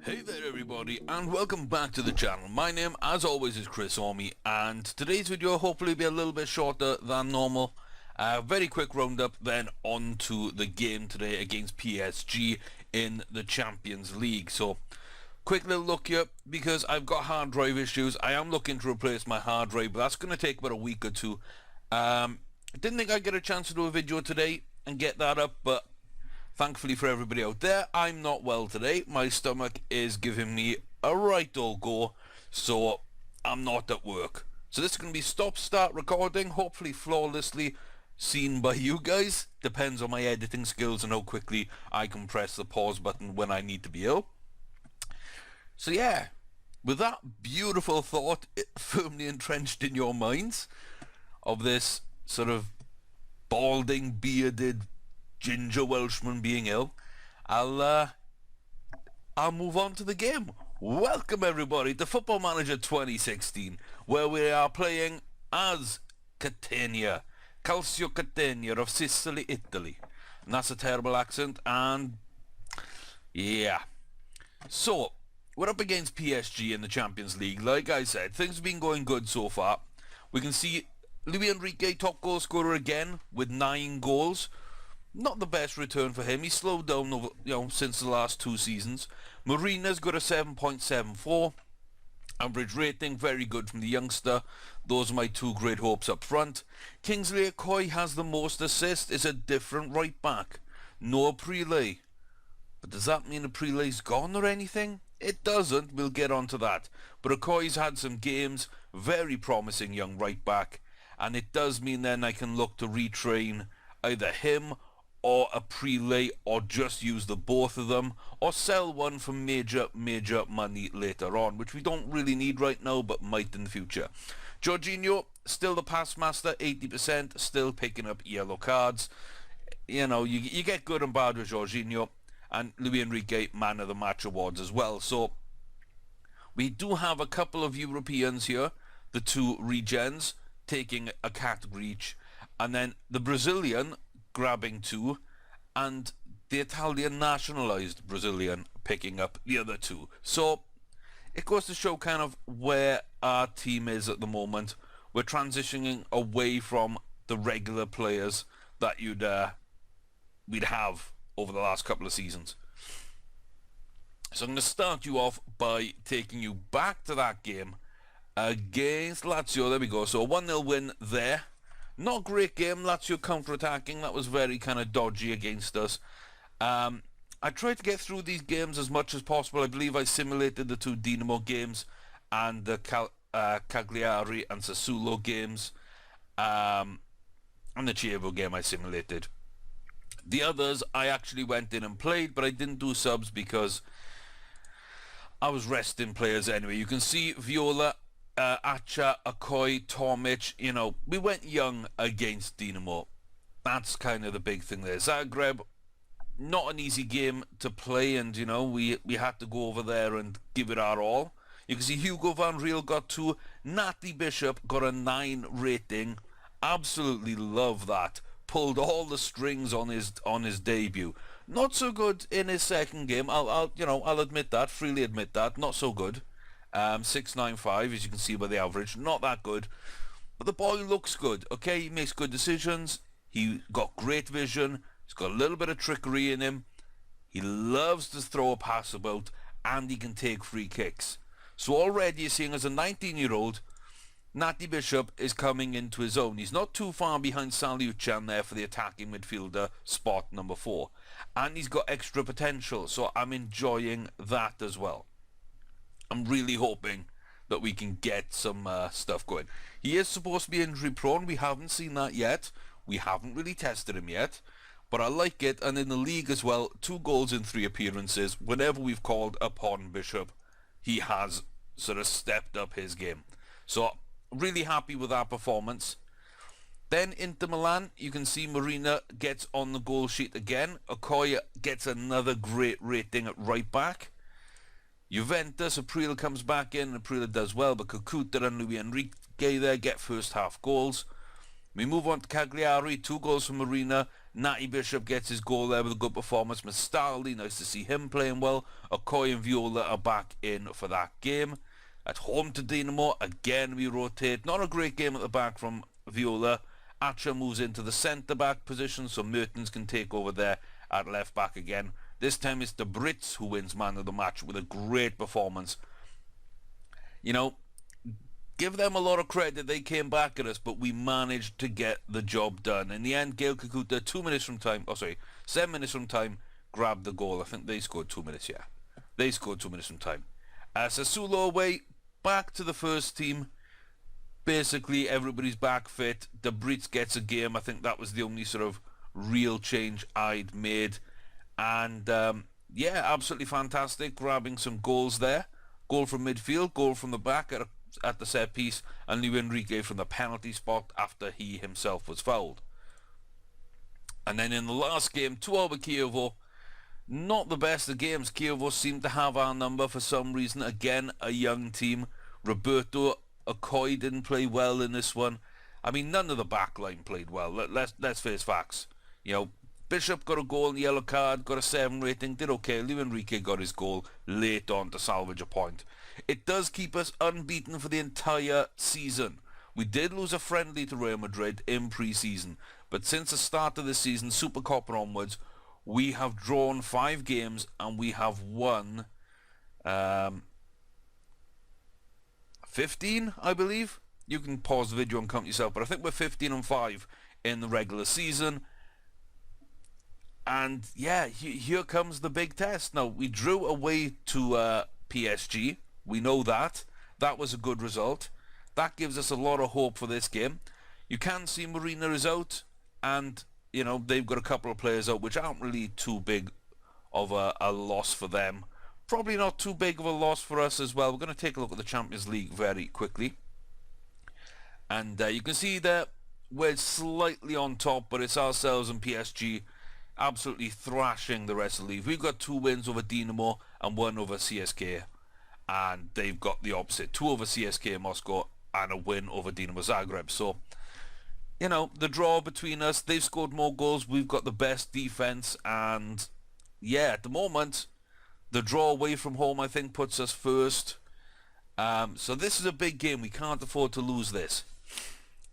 Hey there everybody, and welcome back to the channel. My name as always is Chris Ormy, and today's video hopefully be a little bit shorter than normal. Very quick roundup, then on to the game today against PSG in the Champions League. So quick little look here, because I've got hard drive issues. I am looking to replace my hard drive, but that's going to take about a week or two. Didn't think I'd get a chance to do a video today and get that up, but thankfully for everybody out there, I'm not well today. My stomach is giving me a right old go, so I'm not at work. So this is going to be stop-start recording, hopefully flawlessly seen by you guys. Depends on my editing skills and how quickly I can press the pause button when I need to be ill. So yeah, with that beautiful thought firmly entrenched in your minds of this sort of balding, bearded ginger Welshman being ill, I'll move on to the game. Welcome everybody to Football Manager 2016, where we are playing as Catania, Calcio Catania of Sicily, Italy. And that's a terrible accent, and yeah. So, we're up against PSG in the Champions League. Like I said, things have been going good so far. We can see Luis Enrique, top goal scorer again, with 9 goals. Not the best return for him. He's slowed down over, since the last 2 seasons. Marina's got a 7.74 average rating, very good from the youngster. Those are my 2 great hopes up front. Kingsley Okoye has the most assists. Is a different right back. No Prelay. But does that mean Prelay's gone or anything? It doesn't. We'll get on to that. But Okoye's had some games. Very promising young right back. And it does mean then I can look to retrain either him or a Prelay, or just use the both of them, or sell one for major money later on, which we don't really need right now, but might in the future. Jorginho, still the pass master, 80%, still picking up yellow cards. You get good and bad with Jorginho, and Luis Enrique, man of the match awards as well. So we do have a couple of Europeans here, the 2 regens, taking a category each, and then the Brazilian grabbing 2, and the Italian nationalised Brazilian picking up the other 2. So it goes to show kind of where our team is at the moment. We're transitioning away from the regular players that we'd have over the last couple of seasons. So I'm going to start you off by taking you back to that game against Lazio. There we go. So a 1-0 win there. Not a great game. Lazio counter-attacking. That was very kind of dodgy against us. I tried to get through these games as much as possible. I believe I simulated the 2 Dinamo games and the Cagliari and Sassuolo games. And the Chievo game I simulated. The others I actually went in and played, but I didn't do subs because I was resting players anyway. You can see Viola, Acha, Okoye, Tomic, we went young against Dinamo. That's kind of the big thing there. Zagreb, not an easy game to play, and we had to go over there and give it our all. You can see Hugo Van Riel got 2, Natty Bishop got a 9 rating. Absolutely love that. Pulled all the strings on his debut. Not so good in his second game. I'll admit that, freely admit that. Not so good. 6.95, as you can see by the average. Not that good, but the boy looks good. Okay, he makes good decisions. He got great vision. He's got a little bit of trickery in him. He loves to throw a pass about, and he can take free kicks. So already you're seeing, as a 19-year-old, Natty Bishop is coming into his own. He's not too far behind Saliuchan there for the attacking midfielder spot number 4, and he's got extra potential, so I'm enjoying that as well. I'm really hoping that we can get some stuff going. He is supposed to be injury prone. We haven't seen that yet. We haven't really tested him yet, but I like it. And in the league as well, 2 goals in 3 appearances. Whenever we've called upon Bishop, he has sort of stepped up his game. So really happy with that performance. Then Inter Milan, you can see Marina gets on the goal sheet again. Okoye gets another great rating at right back. Juventus, April comes back in, April does well, but Kakuta and Luis Enrique there get first half goals. We move on to Cagliari, 2 goals from Marina, Natty Bishop gets his goal there with a good performance. Mastaldi, nice to see him playing well. Okoye and Viola are back in for that game. At home to Dinamo, again we rotate. Not a great game at the back from Viola. Acha moves into the centre-back position so Mertens can take over there at left-back again. This time it's the Brits who wins man of the match with a great performance. You know, give them a lot of credit. They came back at us, but we managed to get the job done. In the end, Gail Kakuta, 7 minutes from time, grabbed the goal. I think they scored 2 minutes, yeah. They scored 2 minutes from time. Sassuolo away, back to the first team. Basically, everybody's back fit. The Brits gets a game. I think that was the only sort of real change I'd made. And, yeah, absolutely fantastic. Grabbing some goals there. Goal from midfield, goal from the back at the set piece, and Luis Enrique from the penalty spot after he himself was fouled. And then in the last game, 2-0 Kievo. Not the best of games. Kievo seemed to have our number for some reason. Again, a young team. Roberto Okoye didn't play well in this one. I mean, none of the back line played well. Let's face facts. You know, Bishop got a goal and a yellow card, got a 7 rating, did okay. Luis Enrique got his goal late on to salvage a point. It does keep us unbeaten for the entire season. We did lose a friendly to Real Madrid in pre-season, but since the start of the season, Super Cup onwards, we have drawn 5 games and we have won 15, I believe. You can pause the video and count yourself, but I think we're 15-5 in the regular season. And yeah, here comes the big test. Now, we drew away to PSG. We know that. That was a good result. That gives us a lot of hope for this game. You can see Marina is out, and, you know, they've got a couple of players out, which aren't really too big of a loss for them. Probably not too big of a loss for us as well. We're going to take a look at the Champions League very quickly. And you can see that we're slightly on top, but it's ourselves and PSG absolutely thrashing the rest of the league. We've got 2 wins over Dinamo and 1 over CSK, and they've got the opposite, 2 over CSK Moscow and a win over Dinamo Zagreb. So, you know, the draw between us, they've scored more goals, we've got the best defense, and yeah, at the moment the draw away from home I think puts us first. So this is a big game. We can't afford to lose this.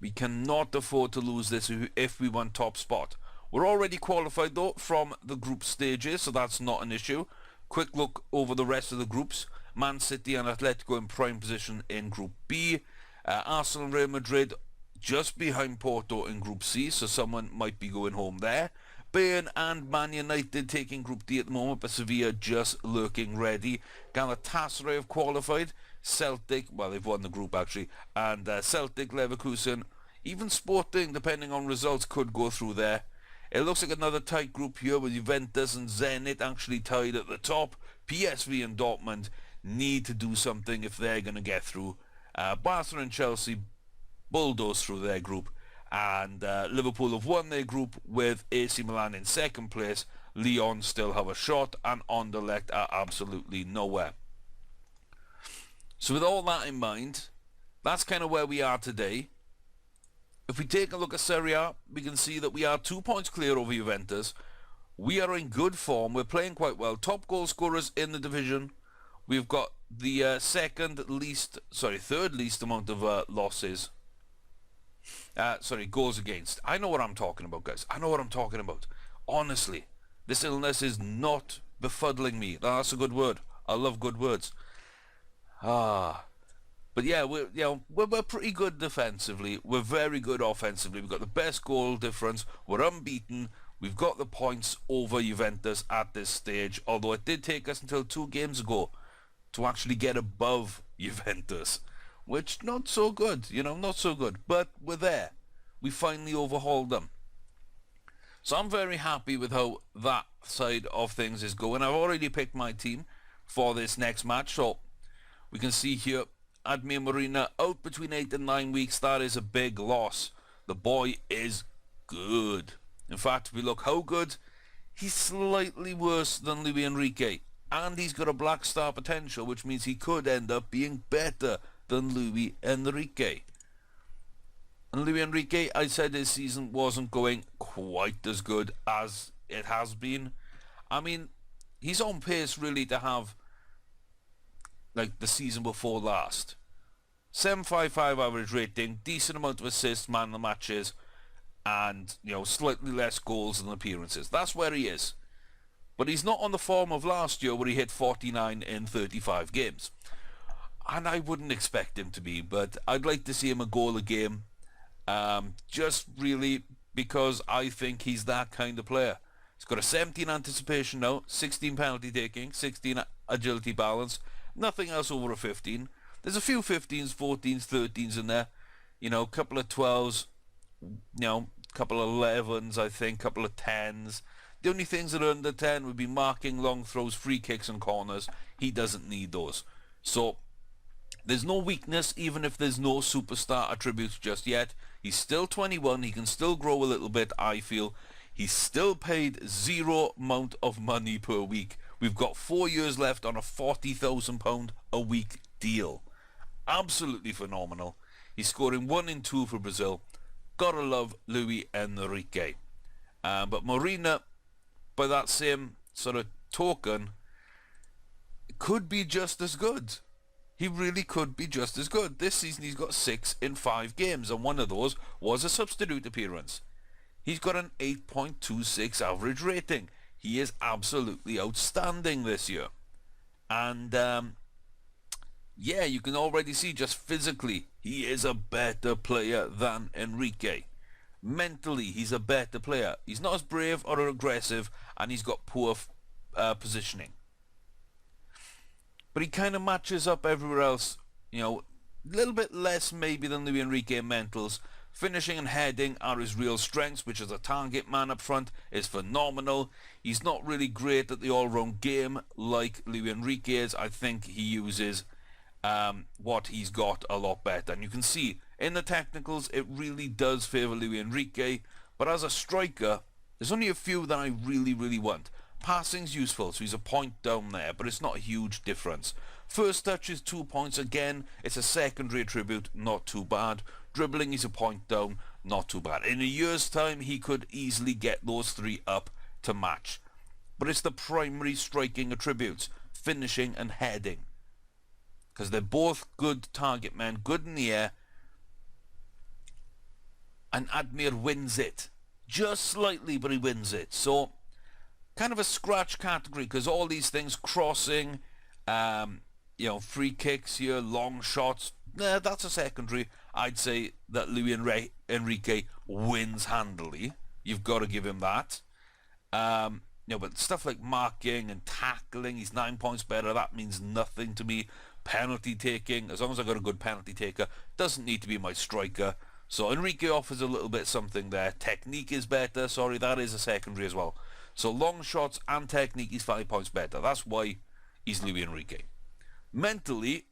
We cannot afford to lose this if we want top spot. We're already qualified though from the group stages, so that's not an issue. Quick look over the rest of the groups. Man City and Atletico in prime position in Group B. Arsenal and Real Madrid just behind Porto in Group C, so someone might be going home there. Bayern and Man United taking Group D at the moment, but Sevilla just lurking ready. Galatasaray have qualified. Celtic, well, they've won the group actually, and Celtic, Leverkusen, even Sporting, depending on results, could go through there. It looks like another tight group here with Juventus and Zenit actually tied at the top. PSV and Dortmund need to do something if they're going to get through. Barcelona and Chelsea bulldoze through their group, and Liverpool have won their group with AC Milan in second place. Lyon still have a shot, and Anderlecht are absolutely nowhere. So with all that in mind, that's kind of where we are today. If we take a look at Serie A, we can see that we are 2 points clear over Juventus. We are in good form. We're playing quite well. Top goal scorers in the division. We've got the third least amount of losses. Goals against. I know what I'm talking about, guys. I know what I'm talking about. Honestly, this illness is not befuddling me. That's a good word. I love good words. But yeah, we're pretty good defensively. We're very good offensively. We've got the best goal difference. We're unbeaten. We've got the points over Juventus at this stage. Although it did take us until 2 games ago to actually get above Juventus, which not so good. Not so good. But we're there. We finally overhauled them. So I'm very happy with how that side of things is going. I've already picked my team for this next match. So we can see here, Admir Marina out between 8 and 9 weeks. That is a big loss. The boy is good. In fact, if we look how good, he's slightly worse than Luis Enrique. And he's got a black star potential, which means he could end up being better than Luis Enrique. And Luis Enrique, I said his season wasn't going quite as good as it has been. I mean, he's on pace really to have like the season before last. 755 average rating, decent amount of assists, man of the matches, and, you know, slightly less goals than appearances. That's where he is. But he's not on the form of last year where he hit 49 in 35 games. And I wouldn't expect him to be, but I'd like to see him a goal a game. Just really because I think he's that kind of player. He's got a 17 anticipation now, 16 penalty taking, 16 agility balance, nothing else over a 15. There's a few 15s, 14s, 13s in there. You know, a couple of 12s, you know, a couple of 11s, I think, a couple of 10s. The only things that are under 10 would be marking, long throws, free kicks and corners. He doesn't need those. So there's no weakness, even if there's no superstar attributes just yet. He's still 21. He can still grow a little bit, I feel. He's still paid zero amount of money per week. We've got 4 years left on a £40,000 a week deal. Absolutely phenomenal. He's scoring 1 in 2 for Brazil. Gotta love Luis Enrique. But Marina, by that same sort of token, could be just as good. He really could be just as good. This season he's got 6 in 5 games, and one of those was a substitute appearance. He's got an 8.26 average rating. He is absolutely outstanding this year. And yeah, you can already see just physically, he is a better player than Enrique. Mentally, he's a better player. He's not as brave or aggressive, and he's got poor positioning. But he kind of matches up everywhere else, you know, a little bit less maybe than Luis Enrique in mentals. Finishing and heading are his real strengths, which as a target man up front is phenomenal. He's not really great at the all-round game like Luis Enrique is. I think he uses what he's got a lot better. And you can see in the technicals it really does favour Luis Enrique. But as a striker, there's only a few that I really want. Passing's useful, so he's a point down there, but it's not a huge difference. First touch is 2 points. Again, it's a secondary attribute, not too bad. Dribbling is a point down, not too bad. In a year's time, he could easily get those 3 up to match. But it's the primary striking attributes, finishing and heading. Because they're both good target men, good in the air. And Admir wins it. Just slightly, but he wins it. So, kind of a scratch category, because all these things, crossing, you know, free kicks here, long shots, that's a secondary. I'd say that Luis Enrique wins handily. You've got to give him that. You know, but stuff like marking and tackling, he's 9 points better. That means nothing to me. Penalty taking, as long as I've got a good penalty taker, doesn't need to be my striker. So Enrique offers a little bit something there. Technique is better. Sorry, that is a secondary as well. So long shots and technique, he's 5 points better. That's why he's Luis Enrique. Mentally,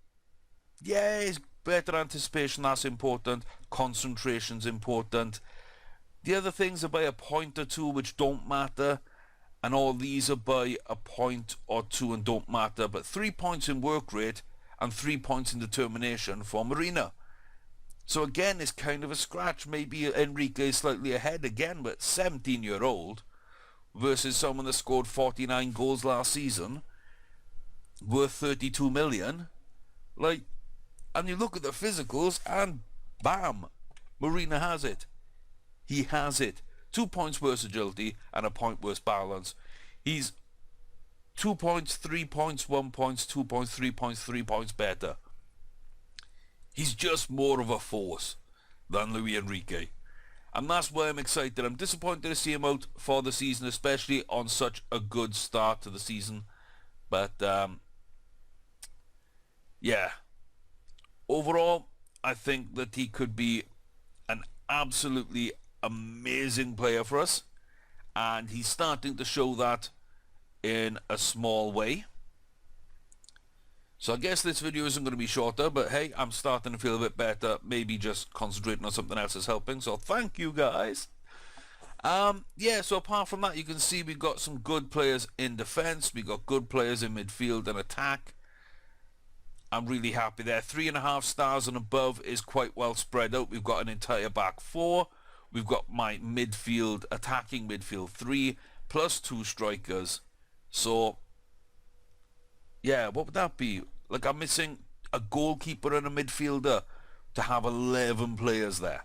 yeah, he's better anticipation, that's important. Concentration's important. The other things are by a point or two which don't matter. And all these are by a point or two and don't matter. But 3 points in work rate and 3 points in determination for Marina. So again, it's kind of a scratch. Maybe Enrique is slightly ahead again, but 17-year-old versus someone that scored 49 goals last season, worth 32 million. Like, and you look at the physicals and bam, Marina has it. He has it. 2 points worse agility and a point worse balance. He's 2 points, 3 points, 1 point, 2 points, 3 points, 3 points better. He's just more of a force than Luis Enrique. And that's why I'm excited. I'm disappointed to see him out for the season, especially on such a good start to the season. But, yeah. Overall, I think that he could be an absolutely amazing player for us. And he's starting to show that in a small way. So I guess this video isn't going to be shorter, but hey, I'm starting to feel a bit better. Maybe just concentrating on something else is helping. So thank you guys. Yeah, so apart from that, you can see we've got some good players in defence. We've got good players in midfield and attack. I'm really happy there. 3.5 stars and above is quite well spread out. We've got an entire back four. We've got my midfield, attacking midfield 3 plus 2 strikers. So, yeah, what would that be? Like, I'm missing a goalkeeper and a midfielder to have 11 players there.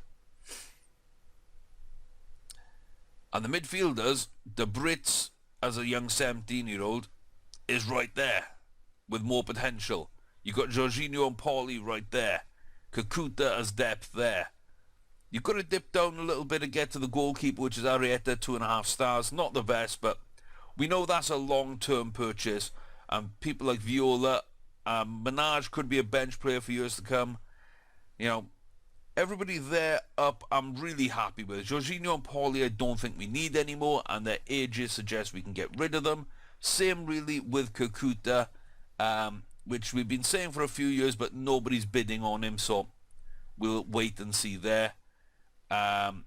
And the midfielders, the Brits, as a young 17-year-old, is right there with more potential. You've got Jorginho and Pauly right there. Kakuta as depth there. You've got to dip down a little bit to get to the goalkeeper, which is Arietta, 2.5 stars. Not the best, but we know that's a long-term purchase. And people like Viola, Minaj could be a bench player for years to come. You know, everybody there up, I'm really happy with. Jorginho and Pauly, I don't think we need anymore, and their ages suggest we can get rid of them. Same really with Kakuta, which we've been saying for a few years, but nobody's bidding on him, so we'll wait and see there. And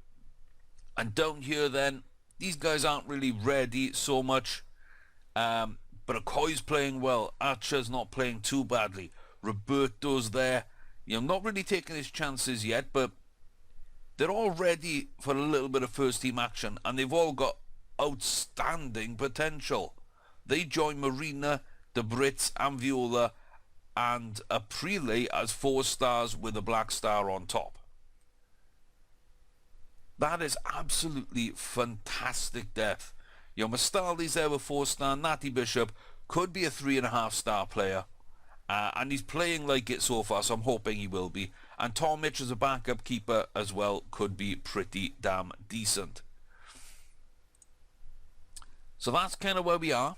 down here then, these guys aren't really ready so much, but Okoye's playing well. Archer's not playing too badly. Roberto's there. You know, not really taking his chances yet, but they're all ready for a little bit of first team action, and they've all got outstanding potential. They join Marina, the Brits and Viola, and Aprile as 4 stars with a black star on top. That is absolutely fantastic depth. You know, Mastali's there with 4 star. Natty Bishop could be a 3.5 star player. And he's playing like it so far, so I'm hoping he will be. And Tom Mitch as a backup keeper as well could be pretty damn decent. So that's kind of where we are.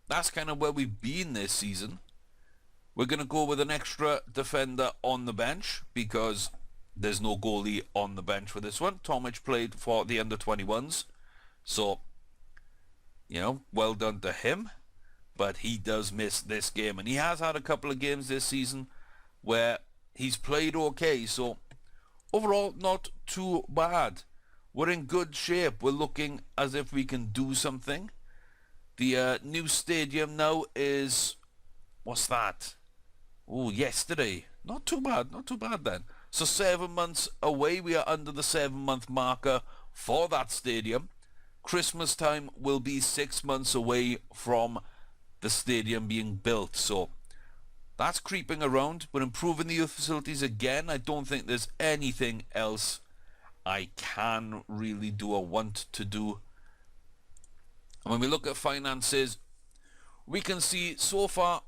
That's kind of where we've been this season. We're going to go with an extra defender on the bench because there's no goalie on the bench for this one. Tomic played for the under-21s. So, you know, well done to him. But he does miss this game. And he has had a couple of games this season where he's played okay. So, overall, not too bad. We're in good shape. We're looking as if we can do something. The new stadium now is... What's that? Oh, yesterday. Not too bad. Not too bad then. So 7 months away. We are under the 7-month marker for that stadium. Christmas time will be 6 months away from the stadium being built. So that's creeping around. We're improving the youth facilities again. I don't think there's anything else I can really do or want to do. And when we look at finances, we can see so far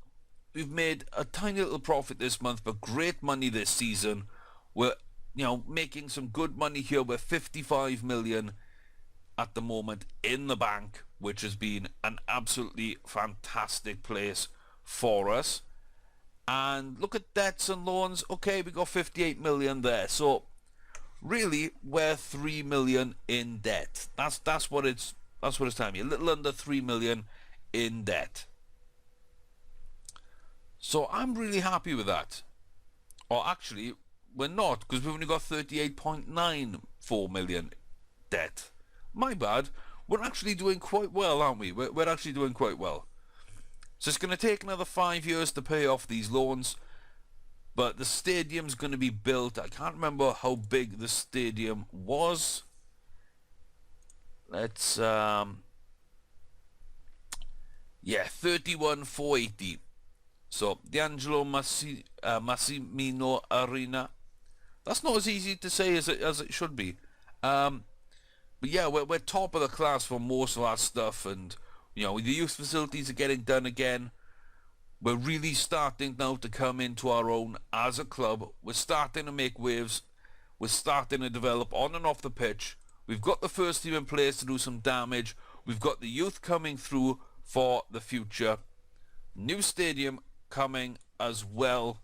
we've made a tiny little profit this month, but great money this season. We're, you know, making some good money here. We're 55 million at the moment in the bank, which has been an absolutely fantastic place for us. And look at debts and loans. Okay, we got 58 million there. So really, we're 3 million in debt. That's what it's telling me. A little under 3 million in debt. So I'm really happy with that. Or actually, we're not, because we've only got 38.94 million debt. My bad. We're actually doing quite well, aren't we? We're actually doing quite well. So it's going to take another 5 years to pay off these loans. But the stadium's going to be built. I can't remember how big the stadium was. Let's, yeah, 31,480. So, D'Angelo Massimino Arena. That's not as easy to say as it should be. But yeah, we're top of the class for most of our stuff, and you know, the youth facilities are getting done again. We're really starting now to come into our own as a club. We're starting to make waves. We're starting to develop on and off the pitch. We've got the first team in place to do some damage. We've got the youth coming through for the future. New stadium coming as well.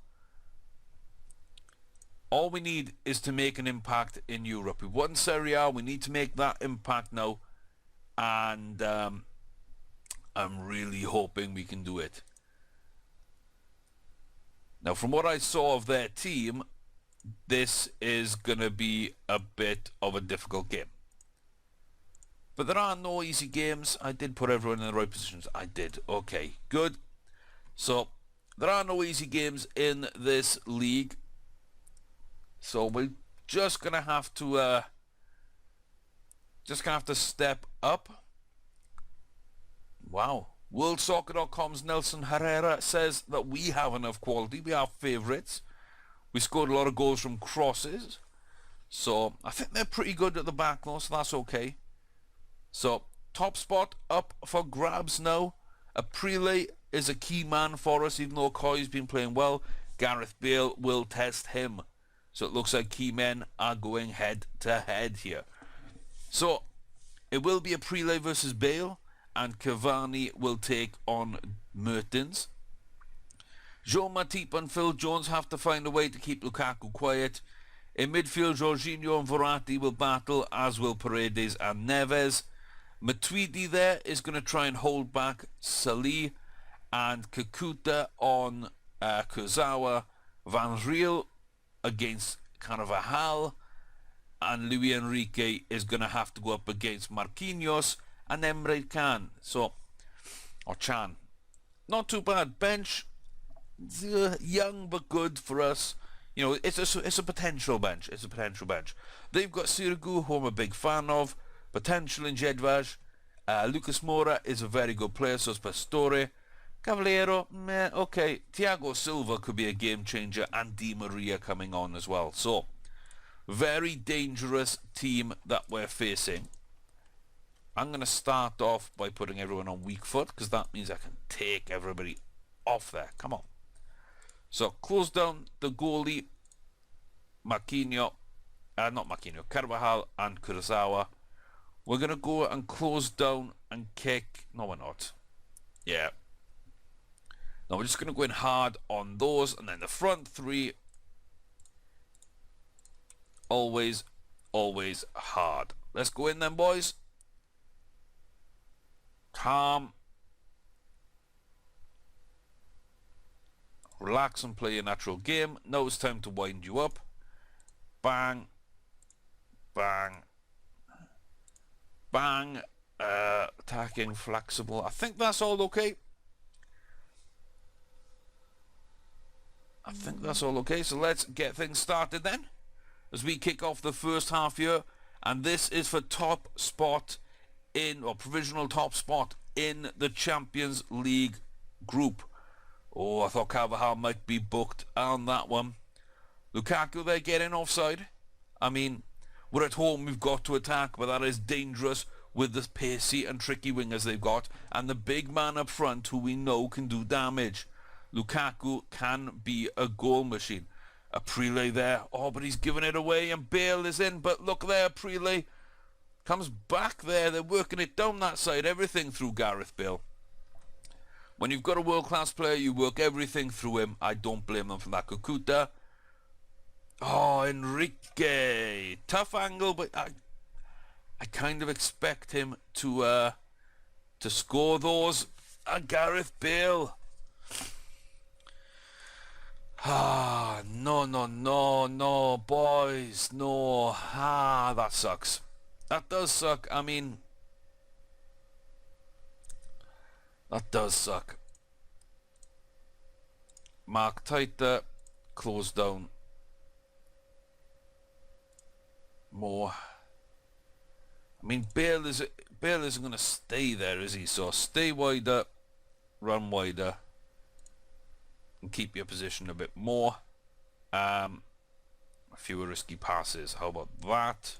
All we need is to make an impact in Europe. We've won Serie A. We need to make that impact now. And I'm really hoping we can do it. Now, from what I saw of their team, this is going to be a bit of a difficult game. But there are no easy games. I did put everyone in the right positions. I did. Okay, good. So, there are no easy games in this league. So, we're just going to have to just gonna have to step up. Wow. WorldSoccer.com's Nelson Herrera says that we have enough quality. We are favourites. We scored a lot of goals from crosses. So I think they're pretty good at the back though, so that's okay. So top spot up for grabs now. Aprile is a key man for us, even though Coy's been playing well. Gareth Bale will test him. So it looks like key men are going head to head here. So it will be Aprile versus Bale, and Cavani will take on Mertens. Jean Matip and Phil Jones have to find a way to keep Lukaku quiet. In midfield, Jorginho and Verratti will battle, as will Paredes and Neves. Matuidi there is going to try and hold back Salih, and Kakuta on Kurzawa. Van Riel against Carvajal, and Luis Enrique is going to have to go up against Marquinhos and Emre Can. So, or Chan. Not too bad. Bench, young but good for us. You know, it's a potential bench. It's a potential bench. They've got Sirigu, who I'm a big fan of. Potential in Jedvaj. Lucas Moura is a very good player, so is Pastore. Cavallero, meh, okay. Thiago Silva could be a game changer, and Di Maria coming on as well. So, very dangerous team that we're facing. I'm going to start off by putting everyone on weak foot, because that means I can take everybody off there. Come on. So, close down the goalie, Carvajal and Kurzawa. We're going to go and close down and kick. No, we're not. Yeah. Now, we're just going to go in hard on those, and then the front three, always hard. Let's go in then, boys. Calm. Relax and play your natural game. Now it's time to wind you up. Bang. Bang. Bang. Attacking, flexible. I think that's all okay. So let's get things started then, as we kick off the first half here. And this is for top spot in, or provisional top spot in the Champions League group. Oh, I thought Carvajal might be booked on that one. Lukaku there getting offside. I mean, we're at home, we've got to attack, but that is dangerous with the pacey and tricky wingers they've got, and the big man up front who we know can do damage. Lukaku can be a goal machine. Aprile there. Oh, but he's given it away, and Bale is in. But look there, Aprile comes back there. They're working it down that side. Everything through Gareth Bale. When you've got a world-class player, you work everything through him. I don't blame them for that. Kakuta. Oh, Enrique. Tough angle, but I kind of expect him to score those. And Gareth Bale. Ah, no, boys, no. Ah, that sucks. That does suck. I mean, that does suck. Mark tighter, close down more. I mean, Bale isn't going to stay there, is he? So stay wider, run wider, and keep your position a bit more. Fewer risky passes. How about that?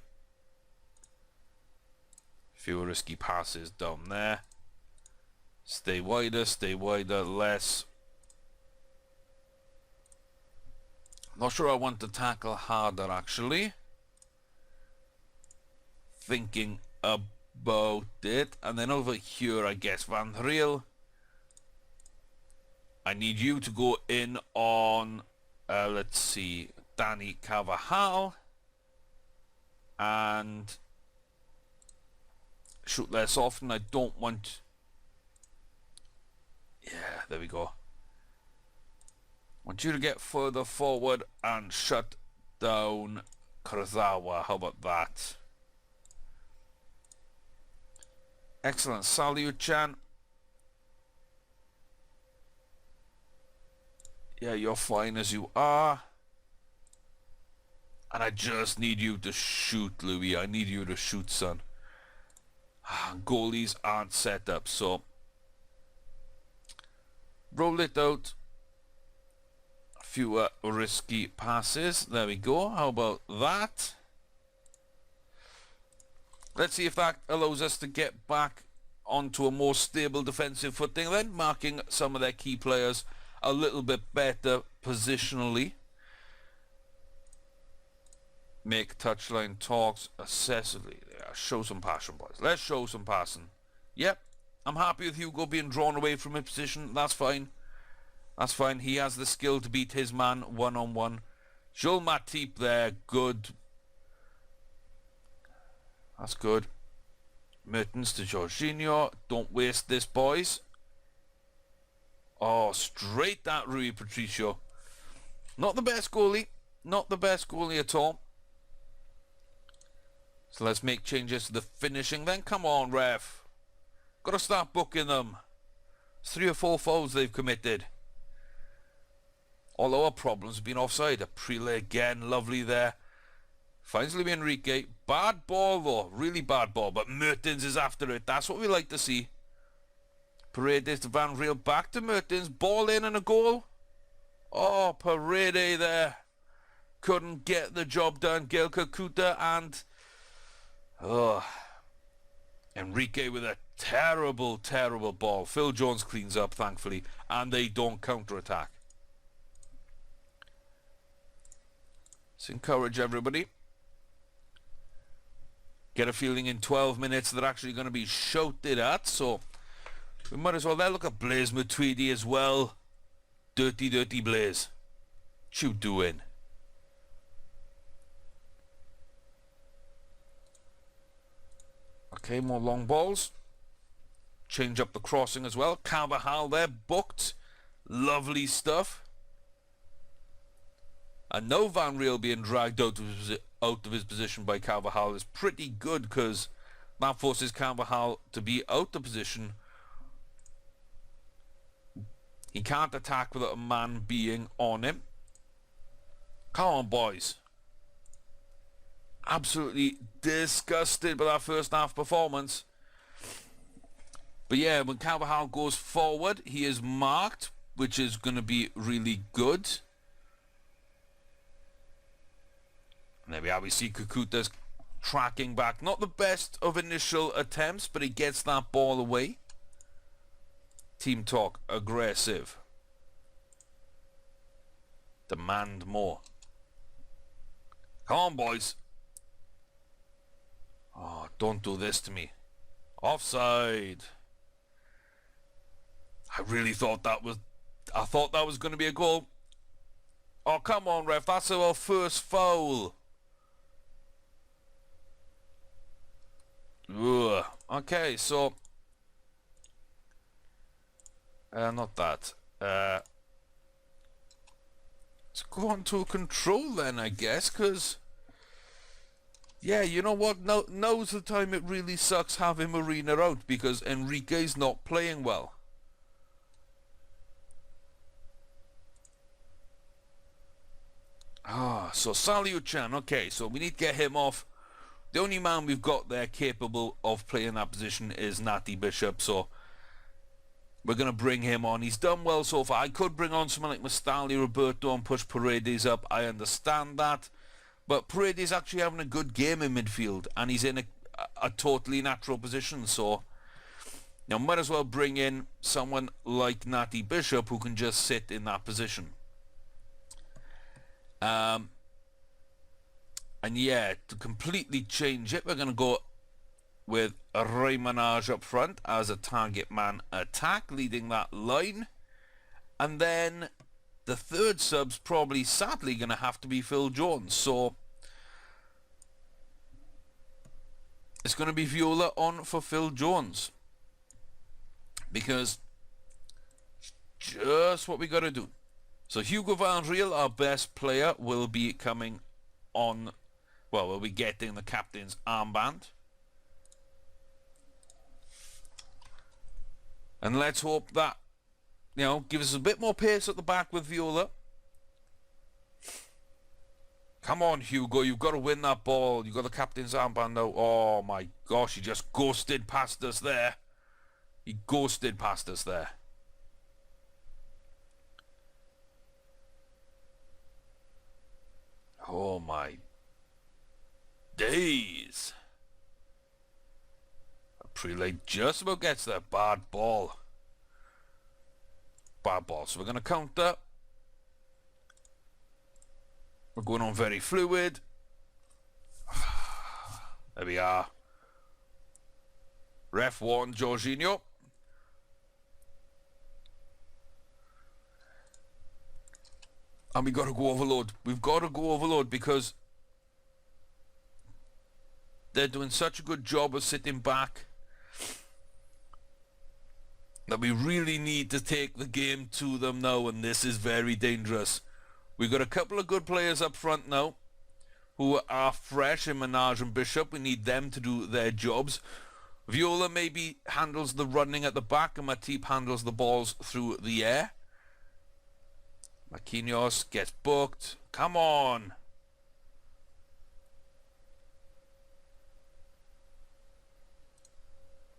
Fewer risky passes down there. Stay wider, less. Not sure I want to tackle harder, actually. Thinking about it. And then over here, I guess, Van Riel. I need you to go in on, let's see, Danny Carvajal. And shoot less often. I don't want... Yeah, there we go. Want you to get further forward and shut down Kurzawa. How about that? Excellent. Salute-chan. Yeah, you're fine as you are. And I just need you to shoot, Louis. I need you to shoot, son. goalies aren't set up. So roll it out. A few risky passes. There we go. How about that? Let's see if that allows us to get back onto a more stable defensive footing then, marking some of their key players a little bit better positionally. Make touchline talks accessibly. Yeah, show some passion, boys. Let's show some passion. Yep, I'm happy with Hugo being drawn away from his position. That's fine. That's fine. He has the skill to beat his man one-on-one. Joel Matip there. Good. That's good. Mertens to Jorginho. Don't waste this, boys. Oh, straight at Rui Patricio. Not the best goalie. Not the best goalie at all. So let's make changes to the finishing then. Come on, ref. Got to start booking them. It's 3 or 4 fouls they've committed. All our problems have been offside. Aprile again. Lovely there. Finds Luis Enrique. Bad ball though. Really bad ball. But Mertens is after it. That's what we like to see. Paredes to Van Riel. Back to Mertens. Ball in and a goal. Oh, Paredes there. Couldn't get the job done. Gael Kakuta and... oh, Enrique with a terrible, terrible ball. Phil Jones cleans up, thankfully. And they don't counter-attack. Let's encourage everybody. Get a feeling in 12 minutes they're actually going to be shouted at, so we might as well. There, look at Blaise Matuidi as well. Dirty, dirty Blaise. What you doing? Okay, more long balls. Change up the crossing as well. Carvajal there, booked. Lovely stuff. And no Van Riel being dragged out of his position by Carvajal is pretty good, because that forces Carvajal to be out of position. He can't attack without a man being on him. Come on, boys. Absolutely disgusted by that first half performance. But yeah, when Carvajal goes forward, he is marked, which is going to be really good. And there we are. We see Kakuta's tracking back. Not the best of initial attempts, but he gets that ball away. Team talk. Aggressive. Demand more. Come on, boys. Oh, don't do this to me. Offside. I really thought that was... I thought that was going to be a goal. Oh, come on, ref. That's our first foul. Ugh. Okay, so... not that. Let's go on to control then, I guess, because... yeah, you know what? Now's the time it really sucks having Marina out, because Enrique's not playing well. Ah, so Saliu-chan, okay, so we need to get him off. The only man we've got there capable of playing that position is Natty Bishop, so we're going to bring him on. He's done well so far. I could bring on someone like Mustali Roberto and push Paredes up. I understand that. But Paredes actually having a good game in midfield, and he's in a totally natural position, so now might as well bring in someone like Natty Bishop who can just sit in that position. And yeah, to completely change it, we're going to go with Ray Manage up front as a target man attack, leading that line. And then the third sub's probably, sadly, going to have to be Phil Jones. So it's going to be Viola on for Phil Jones, because just what we got to do. So Hugo Van Riel, our best player, will be coming on. Well, we'll be getting the captain's armband. And let's hope that, you know, gives us a bit more pace at the back with Viola. Come on, Hugo, you've got to win that ball. You've got the captain's armband now. Oh my gosh, he just ghosted past us there. He ghosted past us there. Oh my days. A prelate just about gets that bad ball. Bad ball. So we're going to counter. We're going on very fluid. There we are. Ref warned Jorginho. And we got to go overload. We've got to go overload because they're doing such a good job of sitting back that we really need to take the game to them now, and this is very dangerous. We've got a couple of good players up front now who are fresh in Menage and Bishop. We need them to do their jobs. Viola maybe handles the running at the back and Matip handles the balls through the air. Marquinhos gets booked. Come on.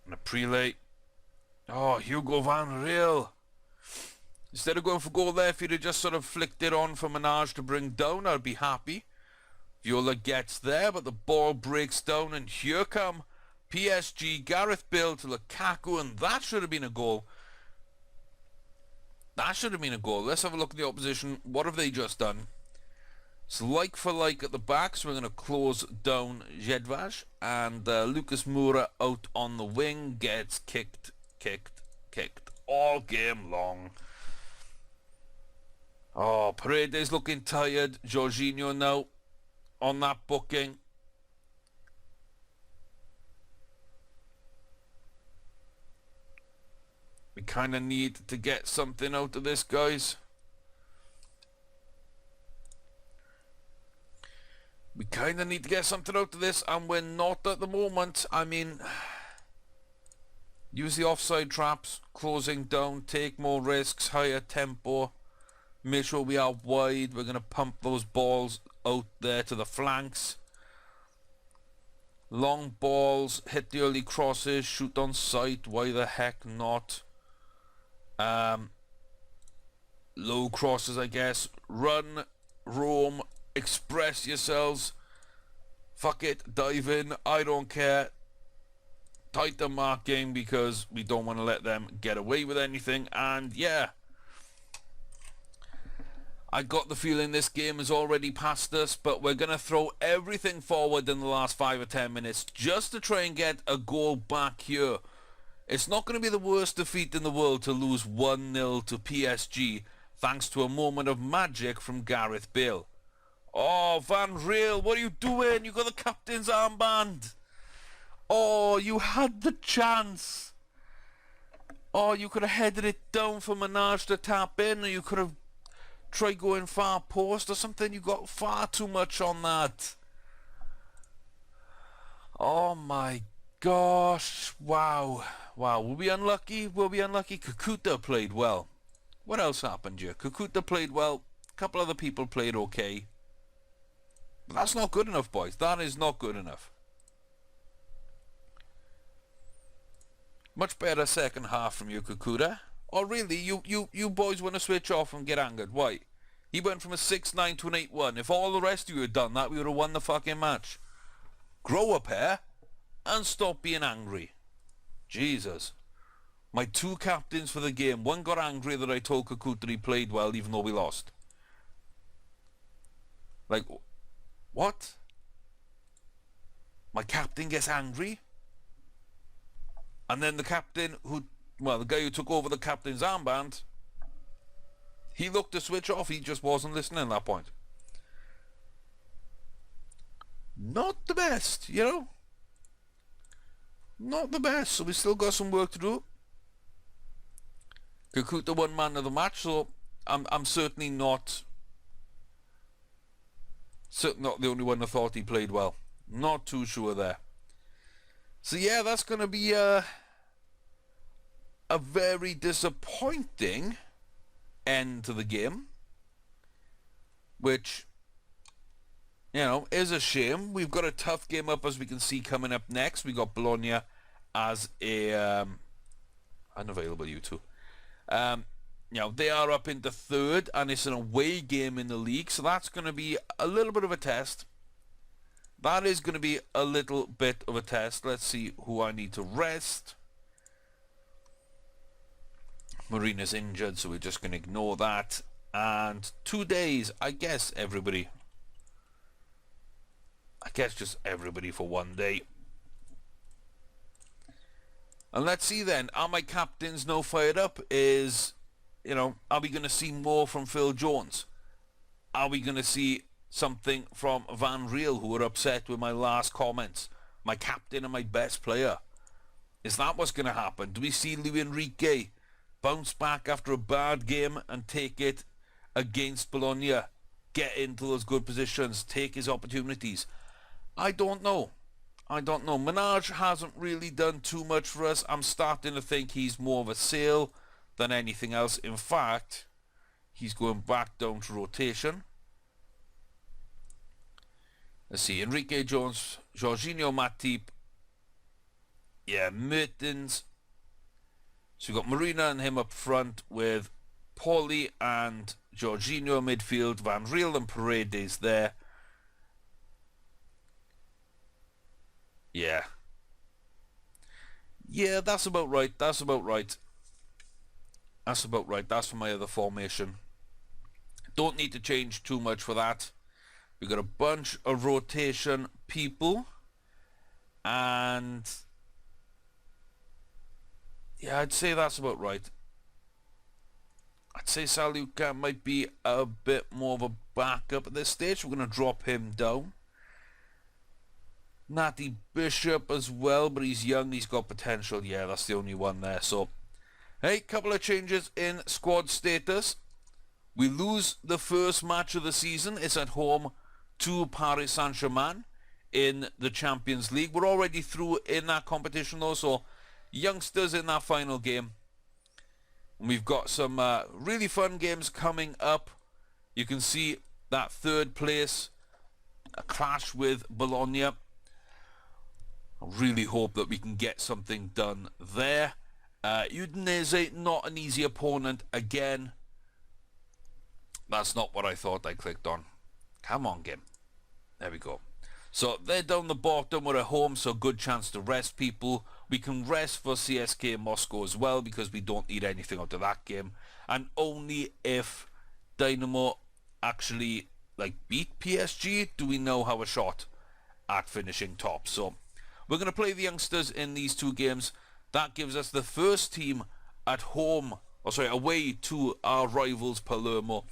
And a prelate. Oh, Hugo Van Riel. Instead of going for goal there, if you'd have just sort of flicked it on for Menage to bring down, I'd be happy. Viola gets there, but the ball breaks down, and here come PSG, Gareth Bale to Lukaku, and that should have been a goal. That should have been a goal. Let's have a look at the opposition. What have they just done? It's like for like at the back, so we're going to close down Jedvaj, and Lucas Moura out on the wing gets kicked all game long. Oh, Paredes looking tired. Jorginho now on that booking. We kind of need to get something out of this, guys. We kind of need to get something out of this, and we're not at the moment. I mean, use the offside traps, closing down, take more risks, higher tempo. Make sure we are wide. We're going to pump those balls out there to the flanks. Long balls, hit the early crosses, shoot on sight. Why the heck not? Low crosses, I guess. Run, roam, express yourselves. Fuck it, dive in. I don't care. Tighter marking because we don't want to let them get away with anything. And yeah, I got the feeling this game is already past us, but we're going to throw everything forward in the last 5 or 10 minutes just to try and get a goal back here. It's not going to be the worst defeat in the world to lose 1-0 to PSG thanks to a moment of magic from Gareth Bale. Oh, Van Riel, what are you doing? You got the captain's armband. Oh, you had the chance. Oh, you could have headed it down for Menage to tap in, or you could have tried going far post or something. You got far too much on that. Oh my gosh. Wow. Wow. Were we unlucky? Were we unlucky? Kakuta played well. What else happened here? Kakuta played well. A couple other people played okay. But that's not good enough, boys. That is not good enough. Much better second half from you, Kakuta. Or really, you boys want to switch off and get angered. Why? He went from a 6-9 to an 8-1. If all the rest of you had done that, we would have won the fucking match. Grow up here and stop being angry. Jesus. My two captains for the game. One got angry that I told Kakuta he played well even though we lost. Like, what? My captain gets angry? And then the captain who... Well, the guy who took over the captain's armband, he looked to switch off. He just wasn't listening at that point. Not the best, you know? Not the best. So we still got some work to do. Kakuta won man of the match, so I'm certainly not the only one who thought he played well. Not too sure there. So yeah, that's going to be a very disappointing end to the game, which you know, is a shame. We've got a tough game up, as we can see, coming up next. We got Bologna as a unavailable you two. You know, they are up into third, and it's an away game in the league, so that's going to be a little bit of a test. That is going to be a little bit of a test. Let's see who I need to rest. Marina's injured, so we're just going to ignore that. And 2 days, I guess everybody. I guess just everybody for 1 day. And let's see then, are my captains now fired up? Is, you know, are we going to see more from Phil Jones? Are we going to see something from Van Riel, who were upset with my last comments? My captain and my best player. Is that what's going to happen? Do we see Luis Enrique bounce back after a bad game and take it against Bologna? Get into those good positions, take his opportunities? I don't know. I don't know. Minaj hasn't really done too much for us. I'm starting to think he's more of a sale than anything else. In fact, he's going back down to rotation. Let's see. Enrique Jones, Jorginho Matip. Yeah, Mertens. So we've got Marina and him up front with Paulie and Jorginho midfield. Van Riel and Paredes there. Yeah. Yeah, that's about right. That's about right. That's about right. That's for my other formation. Don't need to change too much for that. We've got a bunch of rotation people. And yeah, I'd say that's about right. I'd say Saluka might be a bit more of a backup at this stage. We're going to drop him down. Natty Bishop as well, but he's young, he's got potential. Yeah, that's the only one there. So, hey, couple of changes in squad status. We lose the first match of the season. It's at home to Paris Saint-Germain in the Champions League. We're already through in that competition though, so youngsters in that final game. And we've got some really fun games coming up. You can see that third place, a clash with Bologna. I really hope that we can get something done there. Udinese, not an easy opponent again. That's not what I thought I clicked on. Come on, game. There we go. So they're down the bottom. We're at home, so good chance to rest people. We can rest for CSK Moscow as well, because we don't need anything out of that game. And only if Dynamo actually beat PSG do we now have a shot at finishing top. So we're going to play the youngsters in these two games. That gives us the first team at home, away to our rivals Palermo.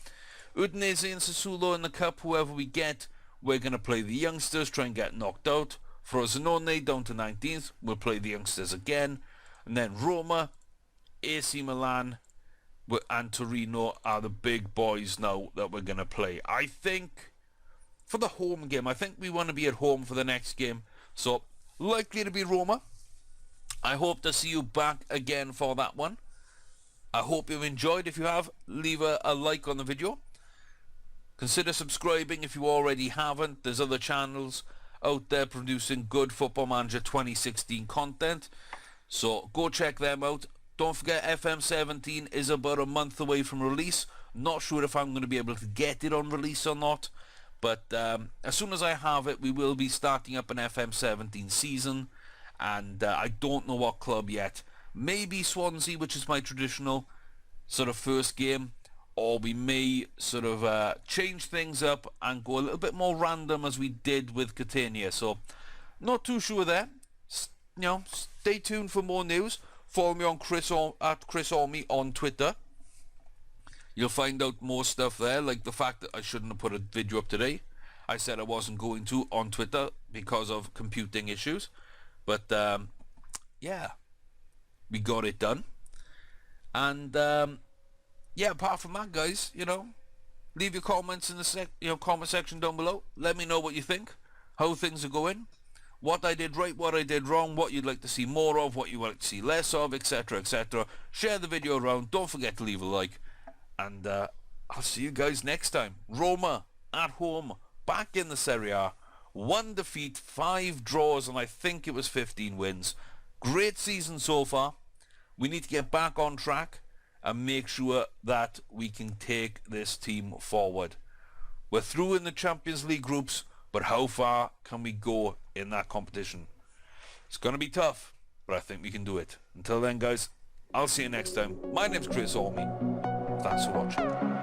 Udinese and Sassuolo in the cup, whoever we get, we're going to play the youngsters, try and get knocked out. Frosinone down to 19th, we'll play the youngsters again. And then Roma, AC Milan and Torino are the big boys now that we're going to play. I think for the home game, I think we want to be at home for the next game. So likely to be Roma. I hope to see you back again for that one. I hope you've enjoyed. If you have, leave a like on the video. Consider subscribing if you already haven't. There's other channels out there producing good Football Manager 2016 content. So go check them out. Don't forget, FM16 is about a month away from release. Not sure if I'm going to be able to get it on release or not. But as soon as I have it, we will be starting up an FM17 season. And I don't know what club yet. Maybe Swansea, which is my traditional sort of first game. Or we may sort of change things up and go a little bit more random as we did with Catania. So, not too sure there. Stay tuned for more news. Follow me on at Chris Orme on Twitter. You'll find out more stuff there, like the fact that I shouldn't have put a video up today. I said I wasn't going to on Twitter because of computing issues. But, yeah, we got it done. And, yeah, apart from that, guys, leave your comments in the comment section down below. Let me know what you think, how things are going, what I did right, what I did wrong, what you'd like to see more of, what you'd like to see less of, etc., etc. Share the video around. Don't forget to leave a like. And I'll see you guys next time. Roma at home back in the Serie A. 1 defeat, 5 draws, and I think it was 15 wins. Great season so far. We need to get back on track and make sure that we can take this team forward. We're through in the Champions League groups, but how far can we go in that competition? It's going to be tough, but I think we can do it. Until then, guys, I'll see you next time. My name's Chris Orme. Thanks for watching.